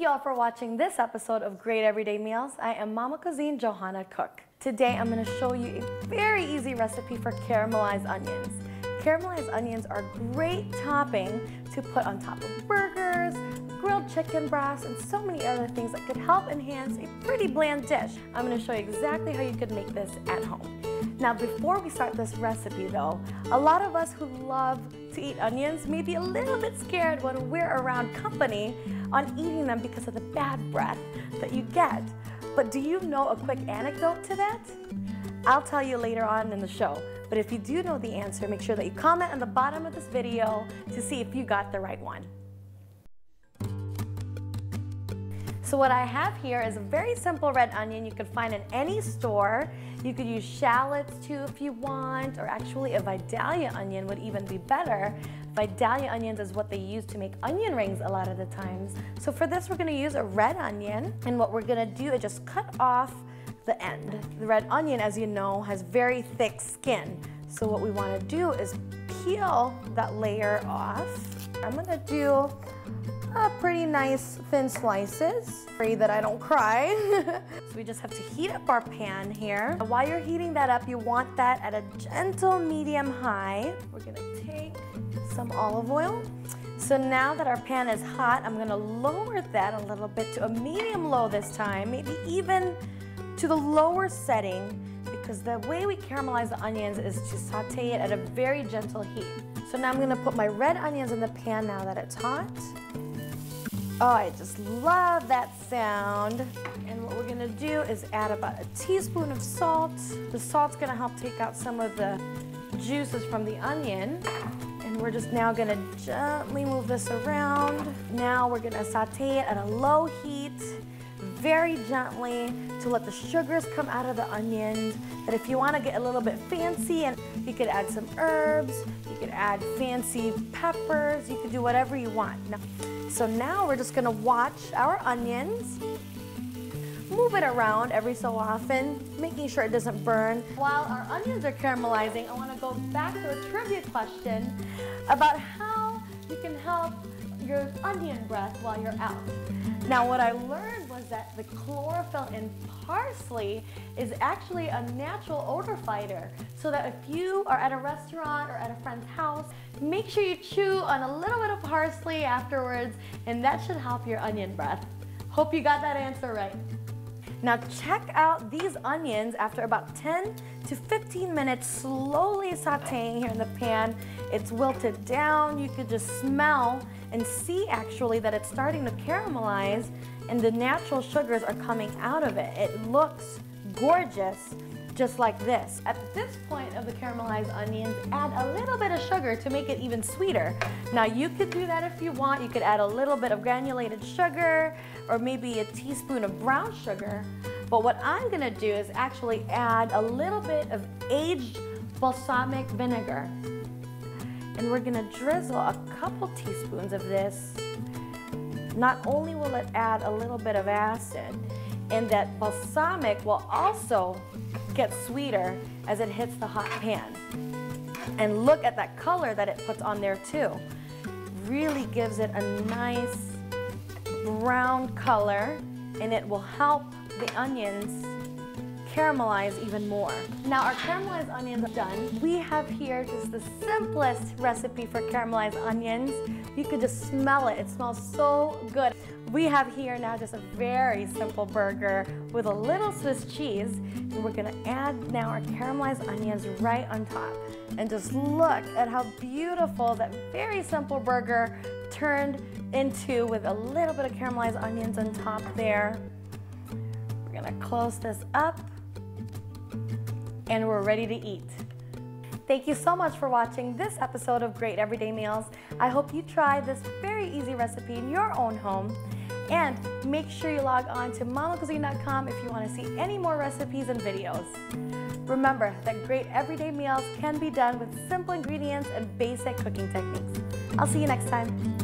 Thank you all for watching this episode of Great Everyday Meals. I am Momma Cuisine Johanna Cook. Today I'm going to show you a very easy recipe for caramelized onions. Caramelized onions are a great topping to put on top of burgers, grilled chicken breasts, and so many other things that could help enhance a pretty bland dish. I'm going to show you exactly how you could make this at home. Now before we start this recipe though, a lot of us who love to eat onions may be a little bit scared when we're around company on eating them because of the bad breath that you get. But do you know a quick anecdote to that? I'll tell you later on in the show. But if you do know the answer, make sure that you comment on the bottom of this video to see if you got the right one. So what I have here is a very simple red onion you can find in any store. You could use shallots too if you want, or actually a Vidalia onion would even be better. Vidalia onions is what they use to make onion rings a lot of the times. So for this we're going to use a red onion, and what we're going to do is just cut off the end. The red onion, as you know, has very thick skin. So what we want to do is peel that layer off. I'm going to do pretty nice thin slices. Pray that I don't cry. So we just have to heat up our pan here. While you're heating that up, you want that at a gentle medium high. We're going to take some olive oil. So now that our pan is hot, I'm going to lower that a little bit to a medium low this time, maybe even to the lower setting, because the way we caramelize the onions is to saute it at a very gentle heat. So now I'm going to put my red onions in the pan now that it's hot. Oh, I just love that sound. And what we're going to do is add about a teaspoon of salt. The salt's going to help take out some of the juices from the onion. And we're just now going to gently move this around. Now we're going to saute it at a low heat, very gently, to let the sugars come out of the onions. But if you want to get a little bit fancy, and you could add some herbs, you could add fancy peppers, you could do whatever you want. So now we're just going to watch our onions, move it around every so often, making sure it doesn't burn. While our onions are caramelizing, I want to go back to a trivia question about how you can help your onion breath while you're out. Now what I learned was that the chlorophyll in parsley is actually a natural odor fighter, so that if you are at a restaurant or at a friend's house, make sure you chew on a little bit of parsley afterwards, and that should help your onion breath. Hope you got that answer right. Now check out these onions after about 10 to 15 minutes slowly sauteing here in the pan. It's wilted down. You could just smell and see actually that it's starting to caramelize, and the natural sugars are coming out of it. It looks gorgeous, just like this. At this point of the caramelized onions, add a little bit of sugar to make it even sweeter. Now you could do that if you want. You could add a little bit of granulated sugar, or maybe a teaspoon of brown sugar. But what I'm gonna do is actually add a little bit of aged balsamic vinegar. And we're gonna drizzle a couple teaspoons of this. Not only will it add a little bit of acid, and that balsamic will also get sweeter as it hits the hot pan. And look at that color that it puts on there too. Really gives it a nice brown color, and it will help the onions caramelize even more. Now our caramelized onions are done. We have here just the simplest recipe for caramelized onions. You could just smell it. It smells so good. We have here now just a very simple burger with a little Swiss cheese, and we're gonna add now our caramelized onions right on top. And just look at how beautiful that very simple burger turned into with a little bit of caramelized onions on top there. We're gonna close this up, and we're ready to eat. Thank you so much for watching this episode of Great Everyday Meals. I hope you try this very easy recipe in your own home. And make sure you log on to mommacuisine.com if you want to see any more recipes and videos. Remember that great everyday meals can be done with simple ingredients and basic cooking techniques. I'll see you next time.